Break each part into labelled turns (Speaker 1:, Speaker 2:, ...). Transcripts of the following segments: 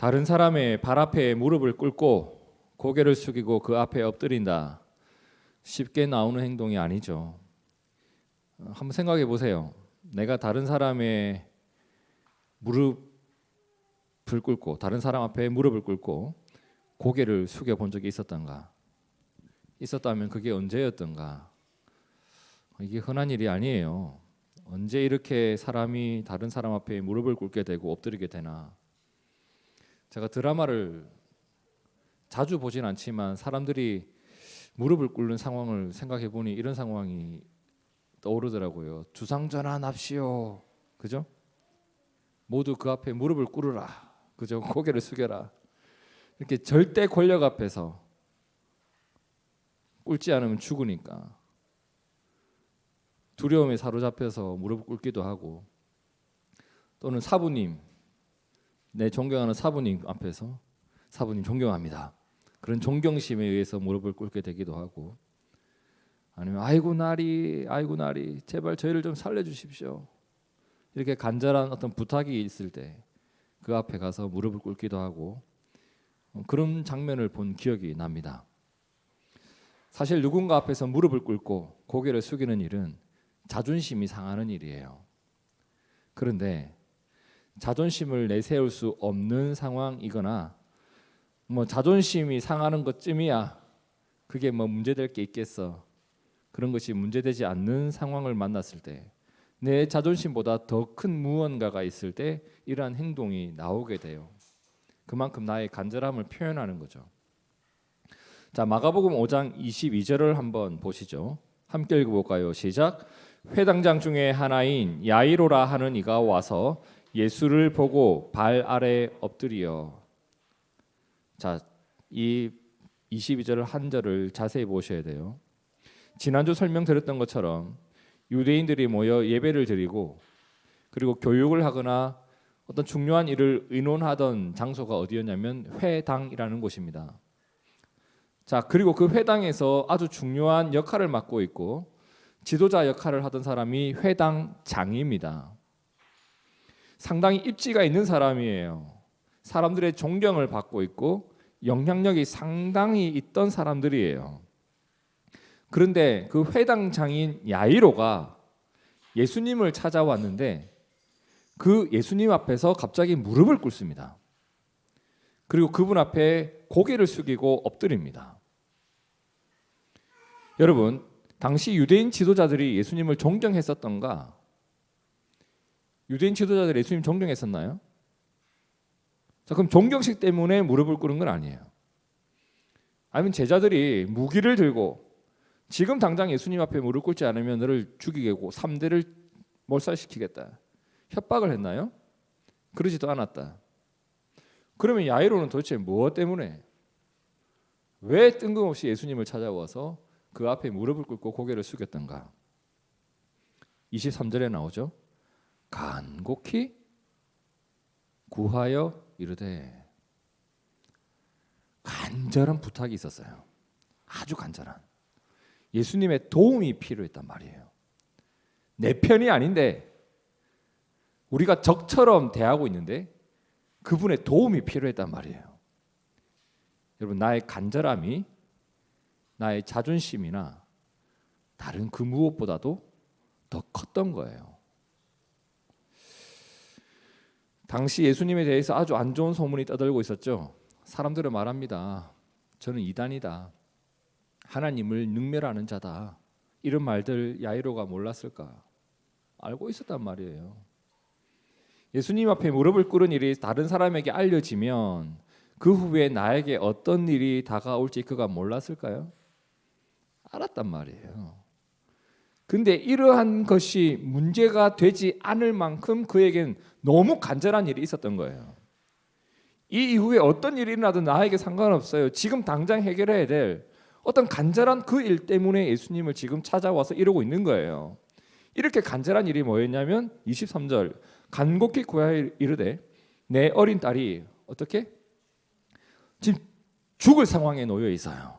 Speaker 1: 다른 사람의 발 앞에 무릎을 꿇고 고개를 숙이고 그 앞에 엎드린다. 쉽게 나오는 행동이 아니죠. 한번 생각해 보세요. 내가 다른 사람의 무릎을 꿇고 다른 사람 앞에 무릎을 꿇고 고개를 숙여 본 적이 있었던가? 있었다면 그게 언제였던가? 이게 흔한 일이 아니에요. 언제 이렇게 사람이 다른 사람 앞에 무릎을 꿇게 되고 엎드리게 되나? 제가 드라마를 자주 보진 않지만 사람들이 무릎을 꿇는 상황을 생각해 보니 이런 상황이 떠오르더라고요. 주상전환합시오. 그죠? 모두 그 앞에 무릎을 꿇으라. 그죠? 고개를 숙여라. 이렇게 절대 권력 앞에서 꿇지 않으면 죽으니까 두려움에 사로잡혀서 무릎을 꿇기도 하고, 또는 사부님, 내 존경하는 사부님 앞에서 사부님 존경합니다. 그런 존경심에 의해서 무릎을 꿇게 되기도 하고, 아니면 아이고 나리 제발 저희를 좀 살려주십시오. 이렇게 간절한 어떤 부탁이 있을 때 그 앞에 가서 무릎을 꿇기도 하고, 그런 장면을 본 기억이 납니다. 사실 누군가 앞에서 무릎을 꿇고 고개를 숙이는 일은 자존심이 상하는 일이에요. 그런데 자존심을 내세울 수 없는 상황이거나 자존심이 상하는 것쯤이야 그게 문제될 게 있겠어, 그런 것이 문제되지 않는 상황을 만났을 때, 내 자존심보다 더 큰 무언가가 있을 때 이러한 행동이 나오게 돼요. 그만큼 나의 간절함을 표현하는 거죠. 자, 마가복음 5장 22절을 한번 보시죠. 함께 읽어볼까요? 시작. 회당장 중에 하나인 야이로라 하는 이가 와서 예수를 보고 발 아래 엎드리어. 자, 이 22절 한 절을 자세히 보셔야 돼요. 지난주 설명드렸던 것처럼 유대인들이 모여 예배를 드리고 그리고 교육을 하거나 어떤 중요한 일을 의논하던 장소가 어디였냐면 회당이라는 곳입니다. 자, 그리고 그 회당에서 아주 중요한 역할을 맡고 있고 지도자 역할을 하던 사람이 회당장입니다. 상당히 입지가 있는 사람이에요. 사람들의 존경을 받고 있고 영향력이 상당히 있던 사람들이에요. 그런데 그 회당장인 야이로가 예수님을 찾아왔는데 그 예수님 앞에서 갑자기 무릎을 꿇습니다. 그리고 그분 앞에 고개를 숙이고 엎드립니다. 여러분, 당시 유대인 지도자들이 예수님을 존경했었던가? 유대인 지도자들이 예수님 존경했었나요? 자, 그럼 존경식 때문에 무릎을 꿇은 건 아니에요. 아니면 제자들이 무기를 들고 지금 당장 예수님 앞에 무릎 꿇지 않으면 너를 죽이겠고 3대를 몰살시키겠다, 협박을 했나요? 그러지도 않았다. 그러면 야이로는 도대체 무엇 때문에, 왜 뜬금없이 예수님을 찾아와서 그 앞에 무릎을 꿇고 고개를 숙였던가? 23절에 나오죠. 간곡히 구하여 이르되. 간절한 부탁이 있었어요. 아주 간절한. 예수님의 도움이 필요했단 말이에요. 내 편이 아닌데 우리가 적처럼 대하고 있는데 그분의 도움이 필요했단 말이에요. 여러분, 나의 간절함이 나의 자존심이나 다른 그 무엇보다도 더 컸던 거예요. 당시 예수님에 대해서 아주 안 좋은 소문이 떠돌고 있었죠. 사람들은 말합니다. 저는 이단이다. 하나님을 능멸하는 자다. 이런 말들 야이로가 몰랐을까? 알고 있었단 말이에요. 예수님 앞에 무릎을 꿇은 일이 다른 사람에게 알려지면 그 후에 나에게 어떤 일이 다가올지 그가 몰랐을까요? 알았단 말이에요. 근데 이러한 것이 문제가 되지 않을 만큼 그에겐 너무 간절한 일이 있었던 거예요. 이 이후에 어떤 일이 일어나도 나에게 상관없어요. 지금 당장 해결해야 될 어떤 간절한 그 일 때문에 예수님을 지금 찾아와서 이러고 있는 거예요. 이렇게 간절한 일이 뭐였냐면 23절 간곡히 구하여 이르되 내 어린 딸이 어떻게? 지금 죽을 상황에 놓여 있어요.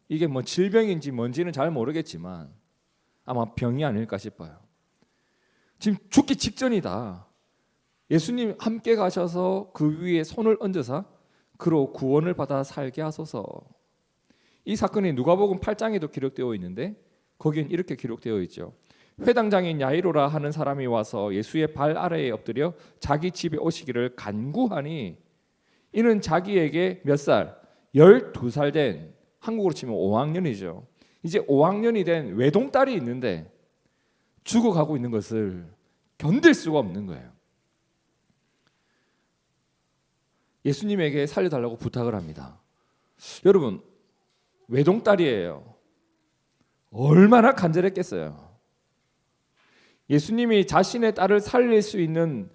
Speaker 1: 이게 질병인지 뭔지는 잘 모르겠지만 아마 병이 아닐까 싶어요. 지금 죽기 직전이다. 예수님 함께 가셔서 그 위에 손을 얹으사 그로 구원을 받아 살게 하소서. 이 사건이 누가복음 8장에도 기록되어 있는데 거기엔 이렇게 기록되어 있죠. 회당장인 야이로라 하는 사람이 와서 예수의 발 아래에 엎드려 자기 집에 오시기를 간구하니 이는 자기에게 몇 살? 12살 된, 한국으로 치면 5학년이죠. 이제 5학년이 된 외동딸이 있는데 죽어가고 있는 것을 견딜 수가 없는 거예요. 예수님에게 살려달라고 부탁을 합니다. 여러분, 외동딸이에요. 얼마나 간절했겠어요. 예수님이 자신의 딸을 살릴 수 있는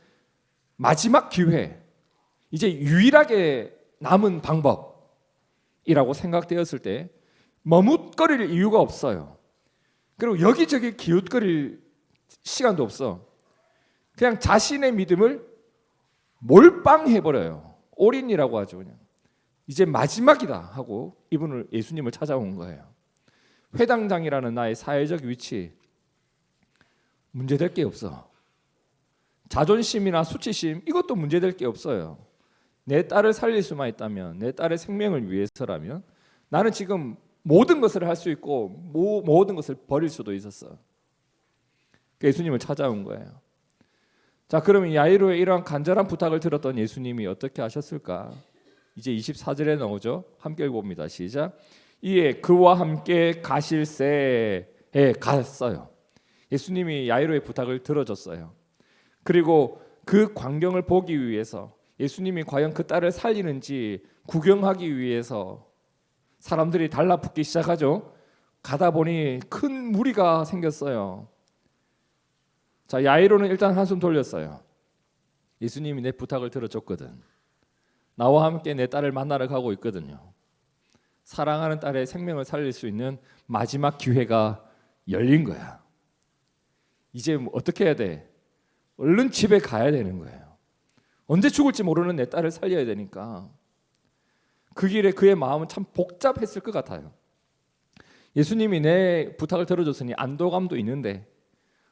Speaker 1: 마지막 기회, 이제 유일하게 남은 방법이라고 생각되었을 때 머뭇거릴 이유가 없어요. 그리고 여기저기 기웃거릴 시간도 없어. 그냥 자신의 믿음을 몰빵해버려요. 올인이라고 하죠. 그냥 이제 마지막이다 하고 예수님을 찾아온 거예요. 회당장이라는 나의 사회적 위치, 문제될 게 없어. 자존심이나 수치심, 이것도 문제될 게 없어요. 내 딸을 살릴 수만 있다면, 내 딸의 생명을 위해서라면 나는 지금 모든 것을 할 수 있고 모든 것을 버릴 수도 있었어. 예수님을 찾아온 거예요. 자, 그러면 야이로의 이러한 간절한 부탁을 들었던 예수님이 어떻게 하셨을까? 이제 24절에 나오죠. 함께 읽어봅니다. 시작. 이에 그와 함께 가실새에 갔어요. 예수님이 야이로의 부탁을 들어줬어요. 그리고 그 광경을 보기 위해서, 예수님이 과연 그 딸을 살리는지 구경하기 위해서 사람들이 달라붙기 시작하죠. 가다 보니 큰 무리가 생겼어요. 자, 야이로는 일단 한숨 돌렸어요. 예수님이 내 부탁을 들어줬거든. 나와 함께 내 딸을 만나러 가고 있거든요. 사랑하는 딸의 생명을 살릴 수 있는 마지막 기회가 열린 거야. 이제 어떻게 해야 돼? 얼른 집에 가야 되는 거예요. 언제 죽을지 모르는 내 딸을 살려야 되니까. 그 길에 그의 마음은 참 복잡했을 것 같아요. 예수님이 내 부탁을 들어줬으니 안도감도 있는데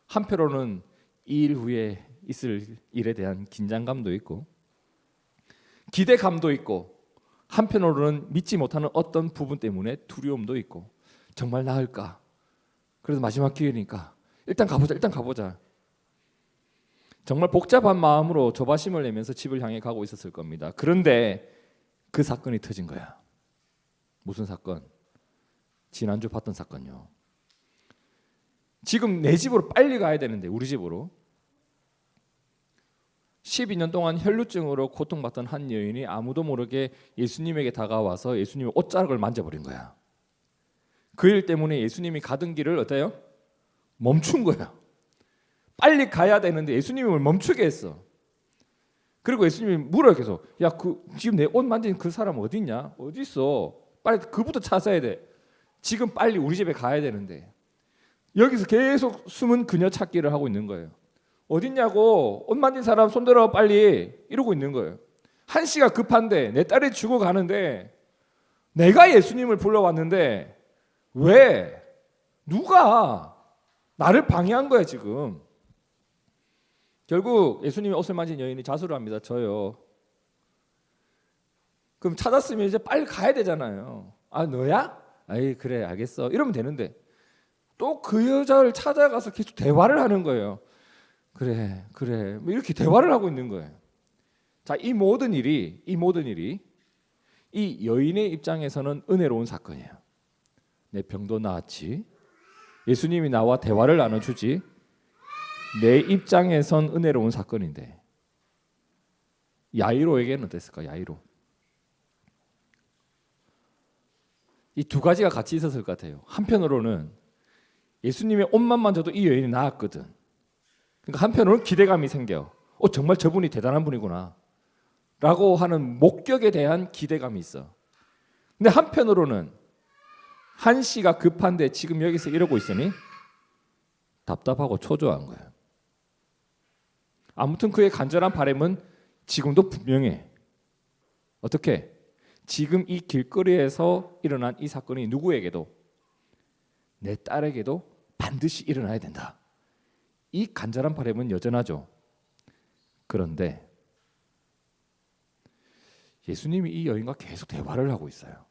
Speaker 1: 한편으로는 이 일 후에 있을 일에 대한 긴장감도 있고 기대감도 있고 한편으로는 믿지 못하는 어떤 부분 때문에 두려움도 있고 정말 나을까? 그래서 마지막 기회니까 일단 가보자. 정말 복잡한 마음으로 조바심을 내면서 집을 향해 가고 있었을 겁니다. 그런데 그 사건이 터진 거야. 무슨 사건? 지난주 봤던 사건요. 지금 내 집으로 빨리 가야 되는데, 우리 집으로 12년 동안 혈루증으로 고통받던 한 여인이 아무도 모르게 예수님에게 다가와서 예수님의 옷자락을 만져버린 거야. 그 일 때문에 예수님이 가던 길을 어때요? 멈춘 거야. 빨리 가야 되는데 예수님을 멈추게 했어. 그리고 예수님이 물어요. 계속. 야, 지금 내 옷 만진 그 사람 어디 있냐? 어디 있어? 빨리 그부터 찾아야 돼. 지금 빨리 우리 집에 가야 되는데. 여기서 계속 숨은 그녀 찾기를 하고 있는 거예요. 어딨냐고, 옷 만진 사람 손들어 빨리, 이러고 있는 거예요. 한시가 급한데 내 딸이 죽어가는데 내가 예수님을 불러왔는데 왜? 누가 나를 방해한 거야 지금. 결국 예수님의 옷을 만진 여인이 자수를 합니다. 저요. 그럼 찾았으면 이제 빨리 가야 되잖아요. 아, 너야? 아이, 그래, 알겠어, 이러면 되는데 또 그 여자를 찾아가서 계속 대화를 하는 거예요. 그래 뭐 이렇게 대화를 하고 있는 거예요. 자, 이 모든 일이 이 여인의 입장에서는 은혜로운 사건이에요. 내 병도 나았지, 예수님이 나와 대화를 나눠주지, 내 입장에선 은혜로운 사건인데 야이로에게는 어땠을까? 야이로. 이 두 가지가 같이 있었을 것 같아요. 한편으로는 예수님의 옷만 만져도 이 여인이 나았거든. 그러니까 한편으로는 기대감이 생겨. 정말 저분이 대단한 분이구나 라고 하는 목격에 대한 기대감이 있어. 근데 한편으로는 한시가 급한데 지금 여기서 이러고 있으니 답답하고 초조한 거예요. 아무튼 그의 간절한 바람은 지금도 분명해. 어떻게? 지금 이 길거리에서 일어난 이 사건이 누구에게도, 내 딸에게도 반드시 일어나야 된다. 이 간절한 바람은 여전하죠. 그런데 예수님이 이 여인과 계속 대화를 하고 있어요.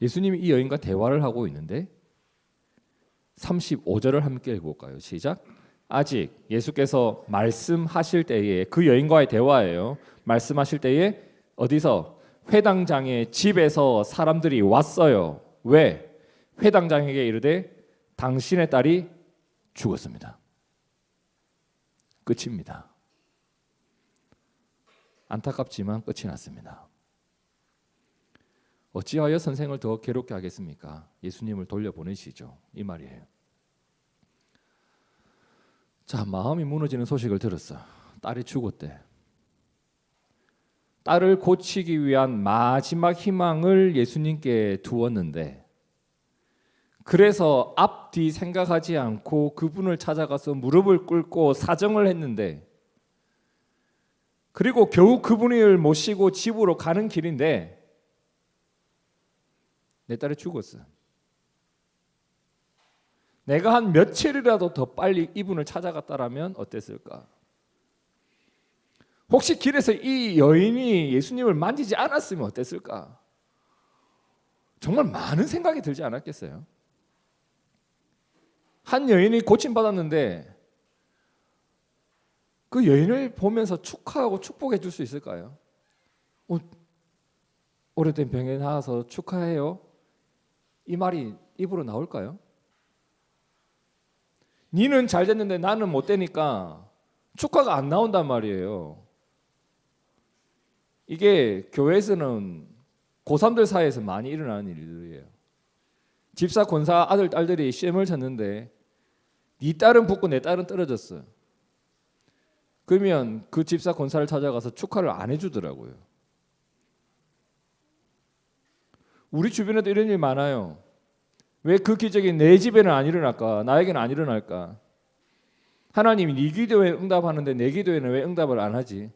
Speaker 1: 예수님이 이 여인과 대화를 하고 있는데 35절을 함께 읽어볼까요? 시작. 아직 예수께서 말씀하실 때에, 그 여인과의 대화예요. 말씀하실 때에 어디서? 회당장의 집에서 사람들이 왔어요. 왜? 회당장에게 이르되 당신의 딸이 죽었습니다. 끝입니다. 안타깝지만 끝이 났습니다. 어찌하여 선생을 더 괴롭게 하겠습니까? 예수님을 돌려보내시죠. 이 말이에요. 자, 마음이 무너지는 소식을 들었어. 딸이 죽었대. 딸을 고치기 위한 마지막 희망을 예수님께 두었는데, 그래서 앞뒤 생각하지 않고 그분을 찾아가서 무릎을 꿇고 사정을 했는데, 그리고 겨우 그분을 모시고 집으로 가는 길인데 내 딸이 죽었어. 내가 한 며칠이라도 더 빨리 이분을 찾아갔다라면 어땠을까? 혹시 길에서 이 여인이 예수님을 만지지 않았으면 어땠을까? 정말 많은 생각이 들지 않았겠어요? 한 여인이 고침받았는데 그 여인을 보면서 축하하고 축복해 줄 수 있을까요? 오래된 병에 나와서 축하해요. 이 말이 입으로 나올까요? 니는 잘 됐는데 나는 못 되니까 축하가 안 나온단 말이에요. 이게 교회에서는 고3들 사이에서 많이 일어나는 일들이에요. 집사, 권사 아들, 딸들이 시험을 쳤는데 네 딸은 붙고 내 딸은 떨어졌어. 그러면 그 집사, 권사를 찾아가서 축하를 안 해주더라고요. 우리 주변에도 이런 일 많아요. 왜 그 기적이 내 집에는 안 일어날까? 나에게는 안 일어날까? 하나님이 네 기도에 응답하는데 내 기도에는 왜 응답을 안 하지?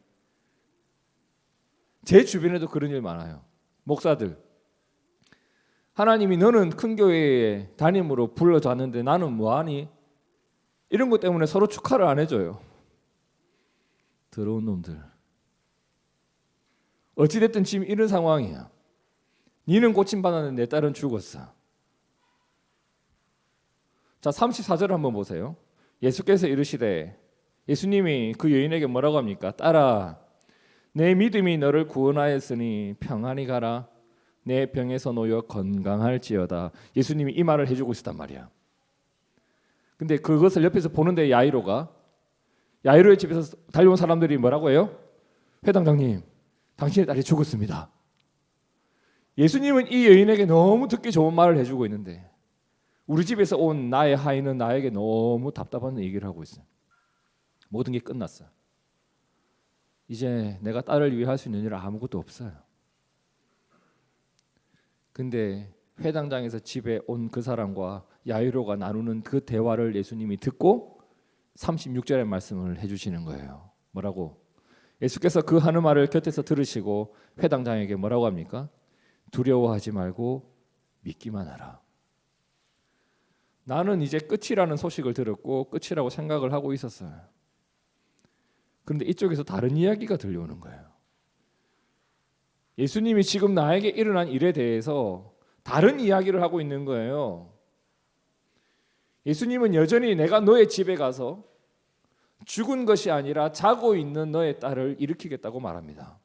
Speaker 1: 제 주변에도 그런 일 많아요. 목사들, 하나님이 너는 큰 교회에 담임으로 불러줬는데 나는 뭐하니? 이런 것 때문에 서로 축하를 안 해줘요. 더러운 놈들. 어찌됐든 지금 이런 상황이야. 니는 고침받았는데 내 딸은 죽었어. 자, 34절 한번 보세요. 예수께서 이르시되, 예수님이 그 여인에게 뭐라고 합니까? 딸아, 내 믿음이 너를 구원하였으니 평안히 가라. 내 병에서 놓여 건강할지어다. 예수님이 이 말을 해주고 있었단 말이야. 근데 그것을 옆에서 보는데 야이로의 집에서 달려온 사람들이 뭐라고 해요? 회당장님, 당신의 딸이 죽었습니다. 예수님은 이 여인에게 너무 듣기 좋은 말을 해주고 있는데 우리 집에서 온 나의 하인은 나에게 너무 답답한 얘기를 하고 있어요. 모든 게 끝났어. 이제 내가 딸을 위해 할 수 있는 일 아무것도 없어요. 근데 회당장에서 집에 온 그 사람과 야이로가 나누는 그 대화를 예수님이 듣고 36절의 말씀을 해주시는 거예요. 뭐라고? 예수께서 그 하는 말을 곁에서 들으시고 회당장에게 뭐라고 합니까? 두려워하지 말고 믿기만 하라. 나는 이제 끝이라는 소식을 들었고 끝이라고 생각을 하고 있었어요. 그런데 이쪽에서 다른 이야기가 들려오는 거예요. 예수님이 지금 나에게 일어난 일에 대해서 다른 이야기를 하고 있는 거예요. 예수님은 여전히 내가 너의 집에 가서 죽은 것이 아니라 자고 있는 너의 딸을 일으키겠다고 말합니다.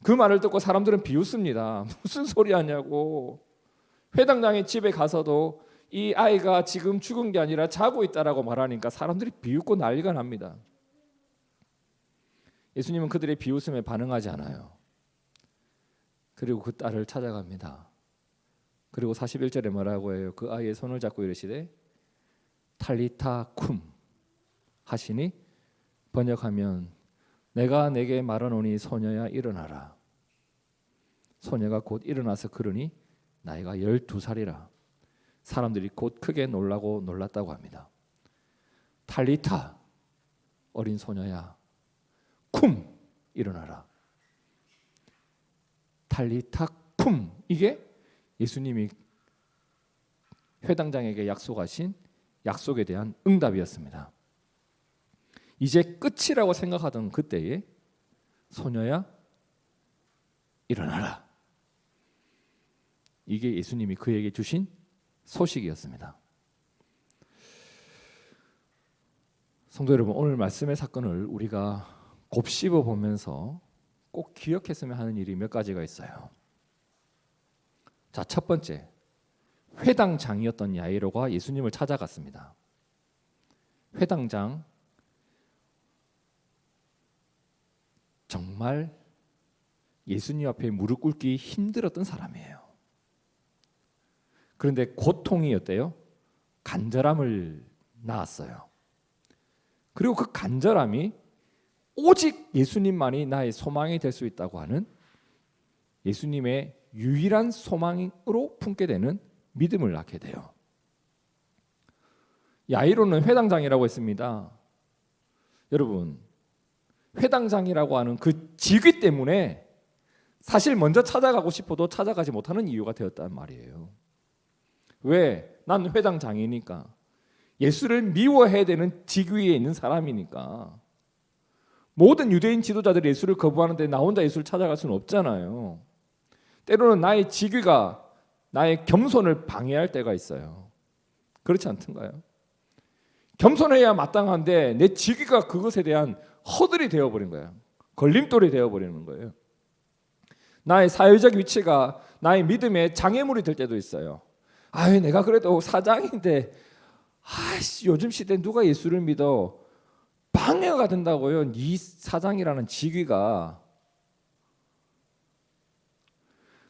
Speaker 1: 그 말을 듣고 사람들은 비웃습니다. 무슨 소리 하냐고. 회당장의 집에 가서도 이 아이가 지금 죽은 게 아니라 자고 있다라고 말하니까 사람들이 비웃고 난리가 납니다. 예수님은 그들의 비웃음에 반응하지 않아요. 그리고 그 딸을 찾아갑니다. 그리고 41절에 뭐라고 해요? 그 아이의 손을 잡고 이르시되 탈리타 쿰 하시니 번역하면 내가 내게 말하노니 소녀야 일어나라. 소녀가 곧 일어나서 걸으니 나이가 12살이라. 사람들이 곧 크게 놀랐다고 합니다. 탈리타 어린 소녀야 쿰 일어나라. 탈리타 쿰 이게 예수님이 회당장에게 약속하신 약속에 대한 응답이었습니다. 이제 끝이라고 생각하던 그때에 소녀야 일어나라. 이게 예수님이 그에게 주신 소식이었습니다. 성도 여러분, 오늘 말씀의 사건을 우리가 곱씹어 보면서 꼭 기억했으면 하는 일이 몇 가지가 있어요. 자, 첫 번째, 회당장이었던 야이로가 예수님을 찾아갔습니다. 회당장, 정말 예수님 앞에 무릎 꿇기 힘들었던 사람이에요. 그런데 고통이 어때요? 간절함을 낳았어요. 그리고 그 간절함이 오직 예수님만이 나의 소망이 될 수 있다고 하는 예수님의 유일한 소망으로 품게 되는 믿음을 낳게 돼요. 야이로는 회당장이라고 했습니다. 여러분, 회당장이라고 하는 그 직위 때문에 사실 먼저 찾아가고 싶어도 찾아가지 못하는 이유가 되었단 말이에요. 왜? 난 회당장이니까. 예수를 미워해야 되는 직위에 있는 사람이니까. 모든 유대인 지도자들이 예수를 거부하는데 나 혼자 예수를 찾아갈 수는 없잖아요. 때로는 나의 직위가 나의 겸손을 방해할 때가 있어요. 그렇지 않던가요? 겸손해야 마땅한데 내 직위가 그것에 대한 허들이 되어버린 거예요. 걸림돌이 되어버리는 거예요. 나의 사회적 위치가 나의 믿음의 장애물이 될 때도 있어요. 아유, 내가 그래도 사장인데 요즘 시대에 누가 예수를 믿어? 방해가 된다고요. 이 사장이라는 직위가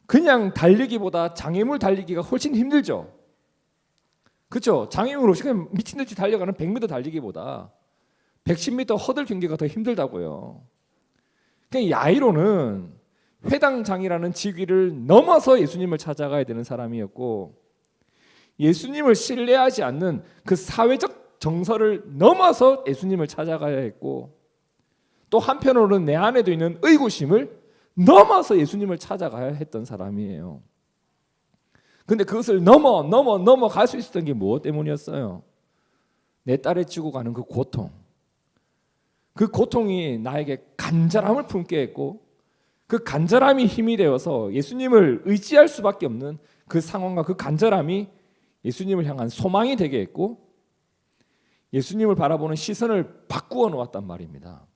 Speaker 1: 그냥 달리기보다 장애물 달리기가 훨씬 힘들죠. 그렇죠? 장애물 없이 그냥 미친 듯이 달려가는 100m 달리기보다 110m 허들 경기가 더 힘들다고요. 그러니까 야이로는 회당장이라는 직위를 넘어서 예수님을 찾아가야 되는 사람이었고, 예수님을 신뢰하지 않는 그 사회적 정서를 넘어서 예수님을 찾아가야 했고, 또 한편으로는 내 안에도 있는 의구심을 넘어서 예수님을 찾아가야 했던 사람이에요. 근데 그것을 넘어갈 수 있었던 게 무엇 때문이었어요? 내 딸에 지고 가는 그 고통. 그 고통이 나에게 간절함을 품게 했고, 그 간절함이 힘이 되어서 예수님을 의지할 수밖에 없는 그 상황과 그 간절함이 예수님을 향한 소망이 되게 했고, 예수님을 바라보는 시선을 바꾸어 놓았단 말입니다.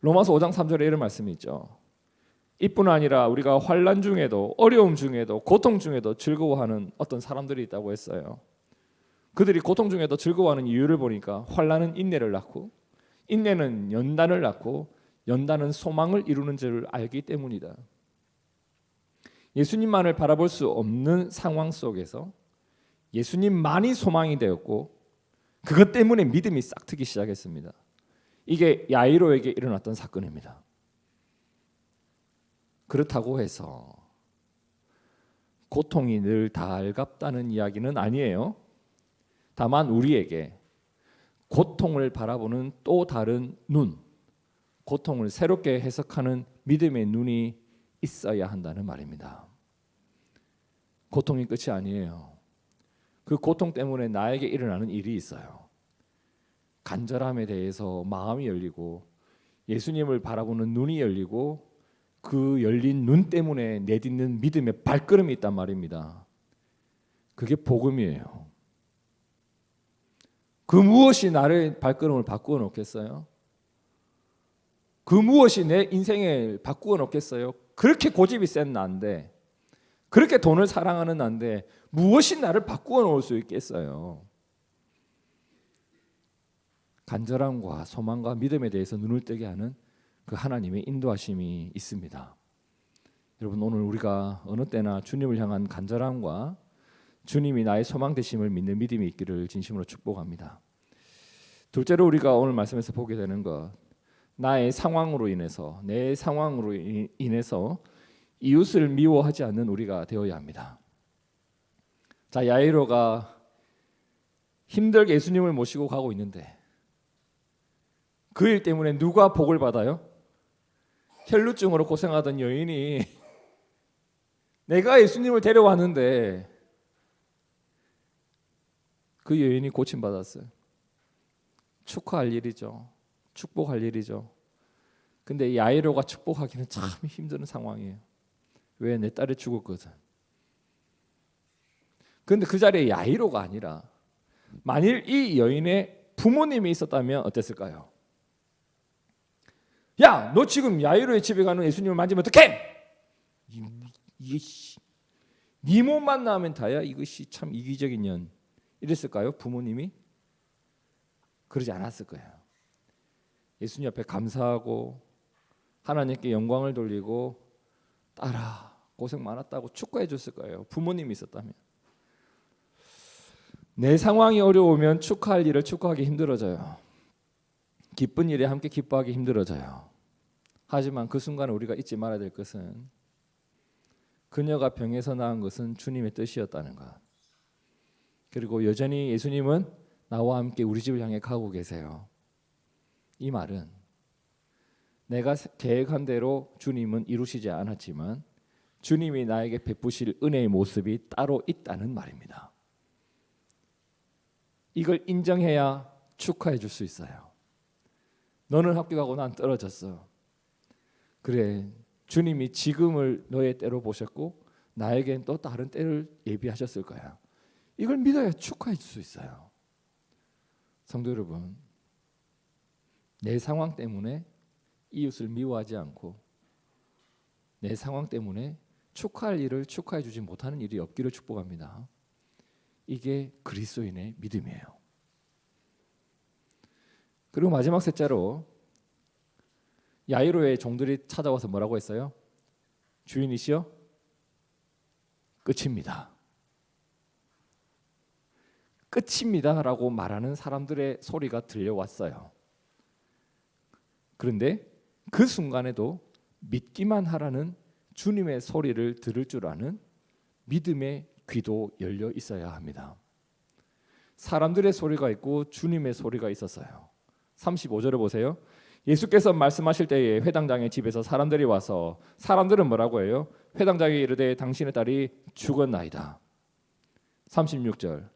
Speaker 1: 로마서 5장 3절에 이런 말씀이 있죠. 이뿐 아니라 우리가 환난 중에도, 어려움 중에도, 고통 중에도 즐거워하는 어떤 사람들이 있다고 했어요. 그들이 고통 중에도 즐거워하는 이유를 보니까 환난은 인내를 낳고, 인내는 연단을 낳고, 연단은 소망을 이루는 줄을 알기 때문이다. 예수님만을 바라볼 수 없는 상황 속에서 예수님만이 소망이 되었고, 그것 때문에 믿음이 싹트기 시작했습니다. 이게 야이로에게 일어났던 사건입니다. 그렇다고 해서 고통이 늘 달갑다는 이야기는 아니에요. 다만 우리에게 고통을 바라보는 또 다른 눈, 고통을 새롭게 해석하는 믿음의 눈이 있어야 한다는 말입니다. 고통이 끝이 아니에요. 그 고통 때문에 나에게 일어나는 일이 있어요. 간절함에 대해서 마음이 열리고, 예수님을 바라보는 눈이 열리고, 그 열린 눈 때문에 내딛는 믿음의 발걸음이 있단 말입니다. 그게 복음이에요. 그 무엇이 나를 발걸음을 바꾸어 놓겠어요? 그 무엇이 내 인생을 바꾸어 놓겠어요? 그렇게 고집이 센 나인데, 그렇게 돈을 사랑하는 나인데 무엇이 나를 바꾸어 놓을 수 있겠어요? 간절함과 소망과 믿음에 대해서 눈을 뜨게 하는 그 하나님의 인도하심이 있습니다. 여러분, 오늘 우리가 어느 때나 주님을 향한 간절함과 주님이 나의 소망 되심을 믿는 믿음이 있기를 진심으로 축복합니다. 둘째로 우리가 오늘 말씀에서 보게 되는 것, 나의 상황으로 인해서, 내 상황으로 인해서 이웃을 미워하지 않는 우리가 되어야 합니다. 자, 야이로가 힘들게 예수님을 모시고 가고 있는데 그 일 때문에 누가 복을 받아요? 혈루증으로 고생하던 여인이 내가 예수님을 데려왔는데 그 여인이 고침받았어요. 축하할 일이죠. 축복할 일이죠. 근데 야이로가 축복하기는 참 힘든 상황이에요. 왜? 내 딸이 죽었거든. 근데 그 자리에 야이로가 아니라 만일 이 여인의 부모님이 있었다면 어땠을까요? 야, 너 지금 야이로의 집에 가는 예수님을 만지면 어떡해? 이게 네 몸만 나면 다야. 이것이 참 이기적인 년. 이랬을까요? 부모님이? 그러지 않았을 거예요. 예수님 앞에 감사하고 하나님께 영광을 돌리고 딸아 고생 많았다고 축하해 줬을 거예요. 부모님이 있었다면. 내 상황이 어려우면 축하할 일을 축하하기 힘들어져요. 기쁜 일에 함께 기뻐하기 힘들어져요. 하지만 그 순간에 우리가 잊지 말아야 될 것은 그녀가 병에서 나은 것은 주님의 뜻이었다는 것. 그리고 여전히 예수님은 나와 함께 우리 집을 향해 가고 계세요. 이 말은 내가 계획한 대로 주님은 이루시지 않았지만 주님이 나에게 베푸실 은혜의 모습이 따로 있다는 말입니다. 이걸 인정해야 축하해 줄 수 있어요. 너는 합격하고 난 떨어졌어. 그래, 주님이 지금을 너의 때로 보셨고 나에겐 또 다른 때를 예비하셨을 거야. 이걸 믿어야 축하해 줄 수 있어요. 성도 여러분, 내 상황 때문에 이웃을 미워하지 않고 내 상황 때문에 축하할 일을 축하해 주지 못하는 일이 없기를 축복합니다. 이게 그리스도인의 믿음이에요. 그리고 마지막 셋째로 야이로의 종들이 찾아와서 뭐라고 했어요? 주인이시여, 끝입니다. 끝입니다라고 말하는 사람들의 소리가 들려왔어요. 그런데 그 순간에도 믿기만 하라는 주님의 소리를 들을 줄 아는 믿음의 귀도 열려 있어야 합니다. 사람들의 소리가 있고 주님의 소리가 있었어요. 35절을 보세요. 예수께서 말씀하실 때에 회당장의 집에서 사람들이 와서 사람들은 뭐라고 해요? 회당장이 이르되 당신의 딸이 죽었나이다. 36절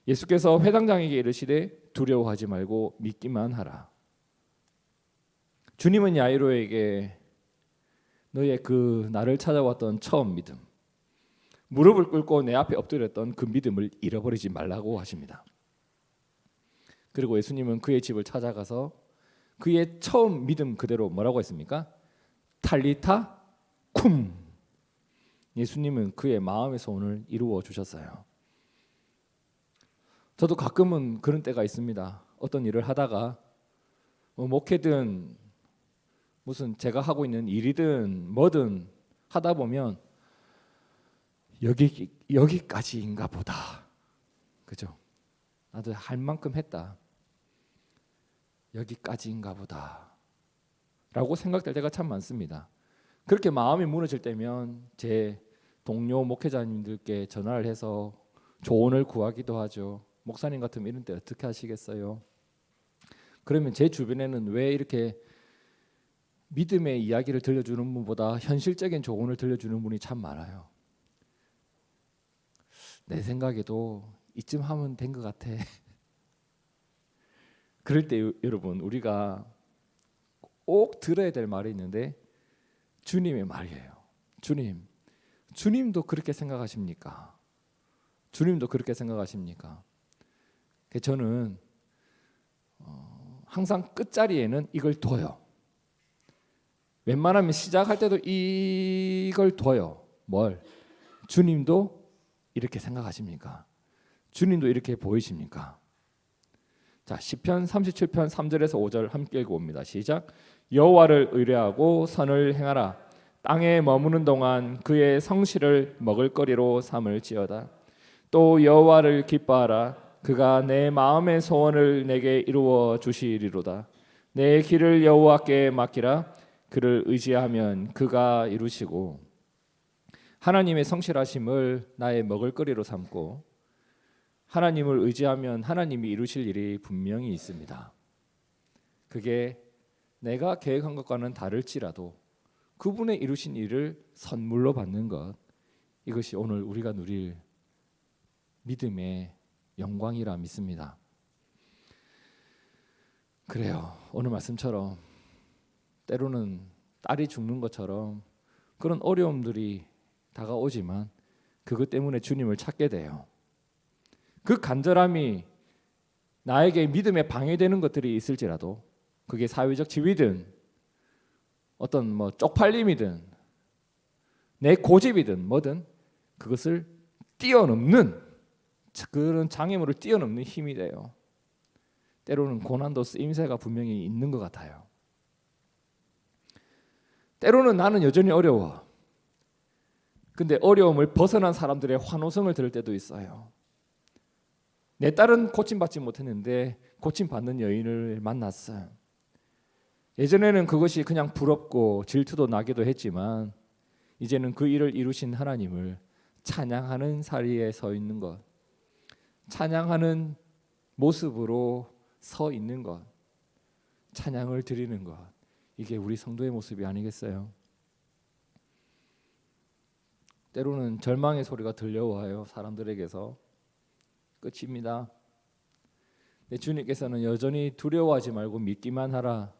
Speaker 1: 예수께서 회당장에게 이르시되 두려워하지 말고 믿기만 하라. 주님은 야이로에게 너의 그 나를 찾아왔던 처음 믿음, 무릎을 꿇고 내 앞에 엎드렸던 그 믿음을 잃어버리지 말라고 하십니다. 그리고 예수님은 그의 집을 찾아가서 그의 처음 믿음 그대로 뭐라고 했습니까? 탈리타 쿰. 예수님은 그의 마음의 소원을 이루어 주셨어요. 저도 가끔은 그런 때가 있습니다. 어떤 일을 하다가 목회든 무슨 제가 하고 있는 일이든 뭐든 하다 보면 여기까지인가 보다. 그죠? 나도 할 만큼 했다. 여기까지인가 보다. 라고 생각될 때가 참 많습니다. 그렇게 마음이 무너질 때면 제 동료 목회자님들께 전화를 해서 조언을 구하기도 하죠. 목사님 같으면 이런 때 어떻게 하시겠어요? 그러면 제 주변에는 왜 이렇게 믿음의 이야기를 들려주는 분보다 현실적인 조언을 들려주는 분이 참 많아요. 내 생각에도 이쯤 하면 된 것 같아. 그럴 때 여러분 우리가 꼭 들어야 될 말이 있는데 주님의 말이에요. 주님도 그렇게 생각하십니까? 주님도 그렇게 생각하십니까? 저는 항상 끝자리에는 이걸 둬요. 웬만하면 시작할 때도 이걸 둬요. 뭘? 주님도 이렇게 생각하십니까? 주님도 이렇게 보이십니까? 자, 시편 37편 3절에서 5절 함께 읽어봅니다. 시작. 여호와를 의뢰하고 선을 행하라. 땅에 머무는 동안 그의 성실을 먹을거리로 삼을지어다. 또 여호와를 기뻐하라. 그가 내 마음의 소원을 내게 이루어 주시리로다. 내 길을 여호와께 맡기라. 그를 의지하면 그가 이루시고 하나님의 성실하심을 나의 먹을거리로 삼고 하나님을 의지하면 하나님이 이루실 일이 분명히 있습니다. 그게 내가 계획한 것과는 다를지라도 그분의 이루신 일을 선물로 받는 것, 이것이 오늘 우리가 누릴 믿음의 영광이라 믿습니다. 그래요. 오늘 말씀처럼 때로는 딸이 죽는 것처럼 그런 어려움들이 다가오지만 그것 때문에 주님을 찾게 돼요. 그 간절함이 나에게 믿음에 방해되는 것들이 있을지라도 그게 사회적 지위든 어떤 쪽팔림이든 내 고집이든 뭐든 그것을 뛰어넘는 그런 장애물을 뛰어넘는 힘이 돼요. 때로는 고난도 쓰임새가 분명히 있는 것 같아요. 때로는 나는 여전히 어려워. 근데 어려움을 벗어난 사람들의 환호성을 들을 때도 있어요. 내 딸은 고침받지 못했는데 고침받는 여인을 만났어요. 예전에는 그것이 그냥 부럽고 질투도 나기도 했지만 이제는 그 일을 이루신 하나님을 찬양하는 자리에 서 있는 것, 찬양하는 모습으로 서 있는 것, 찬양을 드리는 것, 이게 우리 성도의 모습이 아니겠어요? 때로는 절망의 소리가 들려와요. 사람들에게서. 끝입니다. 근데 주님께서는 여전히 두려워하지 말고 믿기만 하라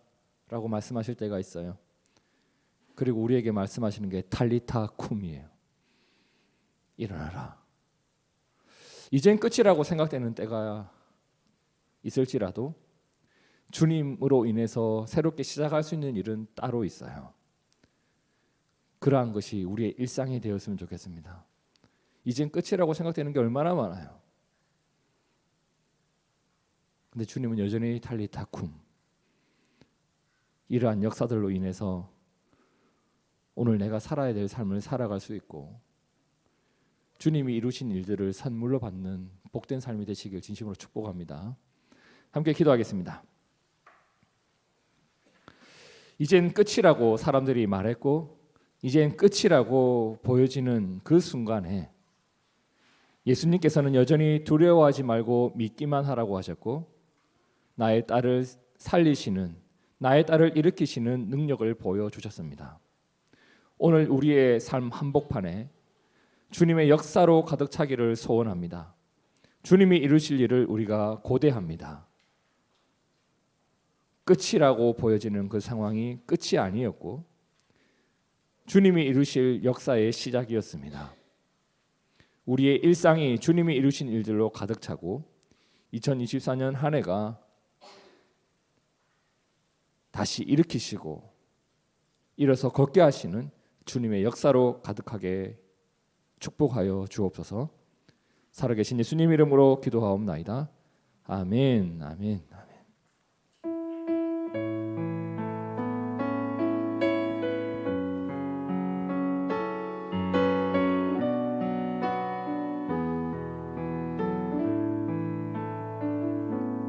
Speaker 1: 라고 말씀하실 때가 있어요. 그리고 우리에게 말씀하시는 게 탈리타 쿰이에요. 일어나라. 이젠 끝이라고 생각되는 때가 있을지라도 주님으로 인해서 새롭게 시작할 수 있는 일은 따로 있어요. 그러한 것이 우리의 일상이 되었으면 좋겠습니다. 이젠 끝이라고 생각되는 게 얼마나 많아요. 근데 주님은 여전히 탈리타 쿰, 이러한 역사들로 인해서 오늘 내가 살아야 될 삶을 살아갈 수 있고 주님이 이루신 일들을 선물로 받는 복된 삶이 되시길 진심으로 축복합니다. 함께 기도하겠습니다. 이젠 끝이라고 사람들이 말했고 이젠 끝이라고 보여지는 그 순간에 예수님께서는 여전히 두려워하지 말고 믿기만 하라고 하셨고 나의 딸을 살리시는, 나의 딸을 일으키시는 능력을 보여주셨습니다. 오늘 우리의 삶 한복판에 주님의 역사로 가득 차기를 소원합니다. 주님이 이루실 일을 우리가 고대합니다. 끝이라고 보여지는 그 상황이 끝이 아니었고 주님이 이루실 역사의 시작이었습니다. 우리의 일상이 주님이 이루신 일들로 가득 차고 2024년 한 해가 다시 일으키시고 일어서 걷게 하시는 주님의 역사로 가득하게 축복하여 주옵소서. 살아계신 예수님 이름으로 기도하옵나이다. 아멘, 아멘, 아멘.